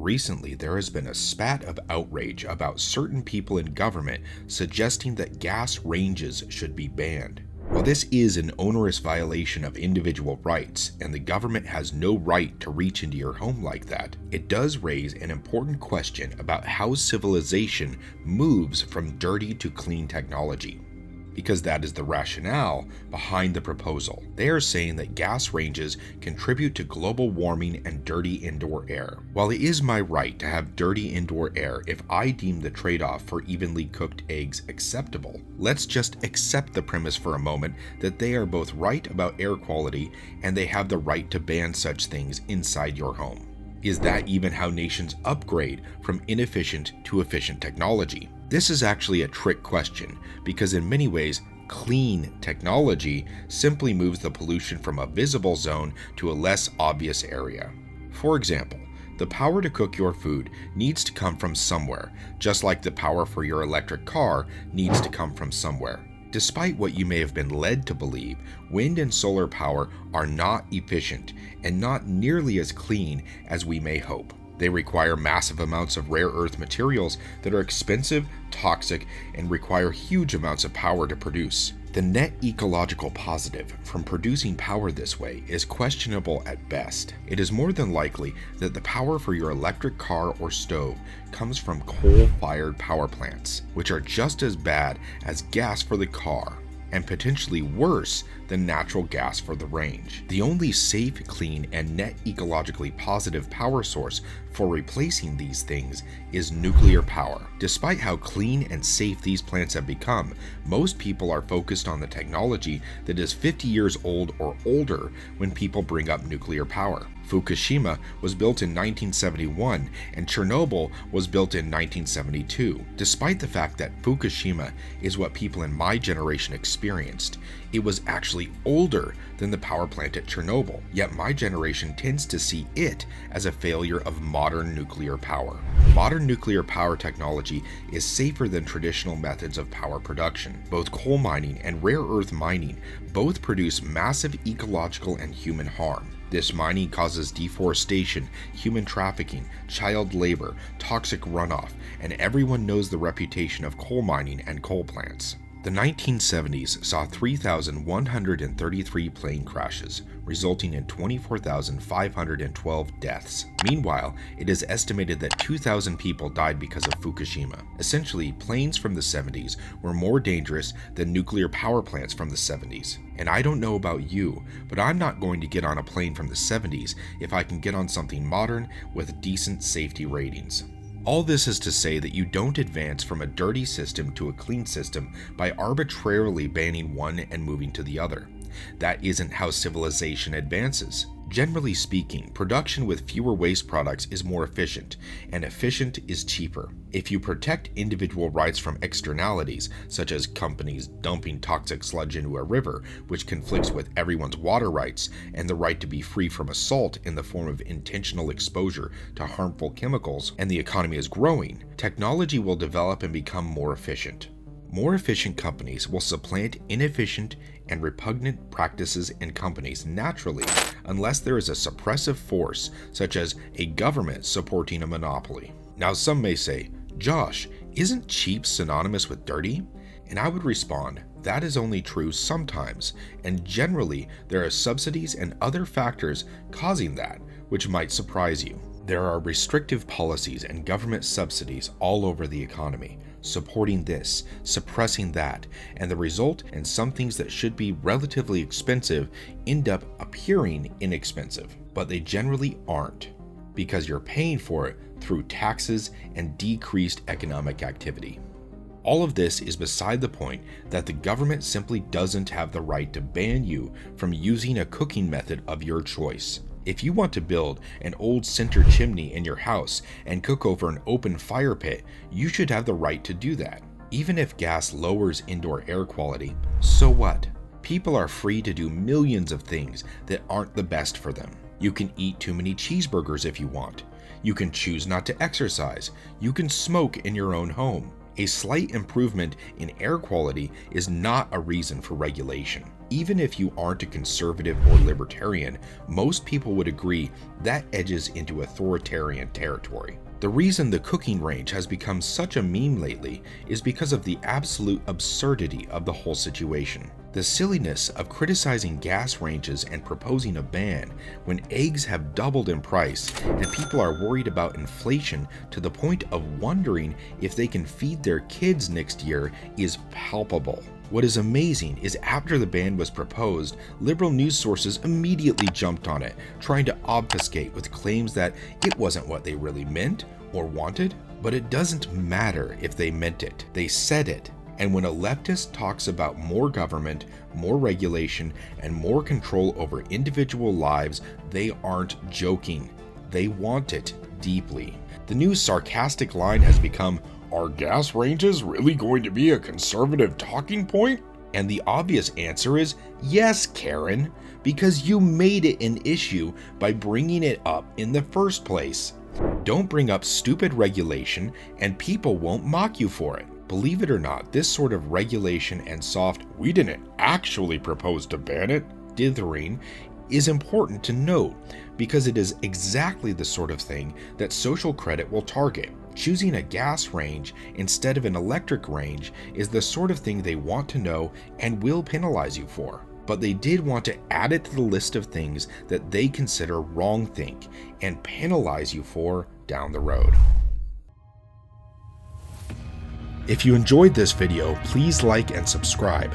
Recently, there has been a spat of outrage about certain people in government suggesting that gas ranges should be banned. While this is an onerous violation of individual rights, and the government has no right to reach into your home like that, it does raise an important question about how civilization moves from dirty to clean technology. Because that is the rationale behind the proposal. They are saying that gas ranges contribute to global warming and dirty indoor air. While it is my right to have dirty indoor air if I deem the trade-off for evenly cooked eggs acceptable, let's just accept the premise for a moment that they are both right about air quality and they have the right to ban such things inside your home. Is that even how nations upgrade from inefficient to efficient technology? This is actually a trick question, because in many ways, clean technology simply moves the pollution from a visible zone to a less obvious area. For example, the power to cook your food needs to come from somewhere, just like the power for your electric car needs to come from somewhere. Despite what you may have been led to believe, wind and solar power are not efficient and not nearly as clean as we may hope. They require massive amounts of rare earth materials that are expensive, toxic, and require huge amounts of power to produce. The net ecological positive from producing power this way is questionable at best. It is more than likely that the power for your electric car or stove comes from coal-fired power plants, which are just as bad as gas for the car, and potentially worse than natural gas for the range. The only safe, clean, and net ecologically positive power source for replacing these things is nuclear power. Despite how clean and safe these plants have become, most people are focused on the technology that is 50 years old or older when people bring up nuclear power. Fukushima was built in 1971 and Chernobyl was built in 1972. Despite the fact that Fukushima is what people in my generation experienced, it was actually older than the power plant at Chernobyl, yet my generation tends to see it as a failure of modern nuclear power. Modern nuclear power technology is safer than traditional methods of power production. Both coal mining and rare earth mining both produce massive ecological and human harm. This mining causes deforestation, human trafficking, child labor, toxic runoff, and everyone knows the reputation of coal mining and coal plants. The 1970s saw 3,133 plane crashes, resulting in 24,512 deaths. Meanwhile, it is estimated that 2,000 people died because of Fukushima. Essentially, planes from the 70s were more dangerous than nuclear power plants from the 70s. And I don't know about you, but I'm not going to get on a plane from the 70s if I can get on something modern with decent safety ratings. All this is to say that you don't advance from a dirty system to a clean system by arbitrarily banning one and moving to the other. That isn't how civilization advances. Generally speaking, production with fewer waste products is more efficient, and efficient is cheaper. If you protect individual rights from externalities, such as companies dumping toxic sludge into a river, which conflicts with everyone's water rights and the right to be free from assault in the form of intentional exposure to harmful chemicals, and the economy is growing, technology will develop and become more efficient. More efficient companies will supplant inefficient and repugnant practices in companies naturally, unless there is a suppressive force, such as a government supporting a monopoly. Now some may say, Josh, isn't cheap synonymous with dirty? And I would respond, that is only true sometimes, and generally there are subsidies and other factors causing that, which might surprise you. There are restrictive policies and government subsidies all over the economy, supporting this, suppressing that, and the result in some things that should be relatively expensive end up appearing inexpensive, but they generally aren't, because you're paying for it through taxes and decreased economic activity. All of this is beside the point that the government simply doesn't have the right to ban you from using a cooking method of your choice. If you want to build an old center chimney in your house and cook over an open fire pit, you should have the right to do that. Even if gas lowers indoor air quality, so what? People are free to do millions of things that aren't the best for them. You can eat too many cheeseburgers if you want. You can choose not to exercise. You can smoke in your own home. A slight improvement in air quality is not a reason for regulation. Even if you aren't a conservative or libertarian, most people would agree that edges into authoritarian territory. The reason the cooking range has become such a meme lately is because of the absolute absurdity of the whole situation. The silliness of criticizing gas ranges and proposing a ban when eggs have doubled in price and people are worried about inflation to the point of wondering if they can feed their kids next year is palpable. What is amazing is after the ban was proposed, liberal news sources immediately jumped on it, trying to obfuscate with claims that it wasn't what they really meant or wanted. But it doesn't matter if they meant it. They said it. And when a leftist talks about more government, more regulation, and more control over individual lives, they aren't joking. They want it deeply. The new sarcastic line has become, "Are gas ranges really going to be a conservative talking point?" And the obvious answer is, yes, Karen, because you made it an issue by bringing it up in the first place. Don't bring up stupid regulation and people won't mock you for it. Believe it or not, this sort of regulation and soft, "we didn't actually propose to ban it" dithering is important to note because it is exactly the sort of thing that social credit will target. Choosing a gas range instead of an electric range is the sort of thing they want to know and will penalize you for. But they did want to add it to the list of things that they consider wrongthink and penalize you for down the road. If you enjoyed this video, please like and subscribe.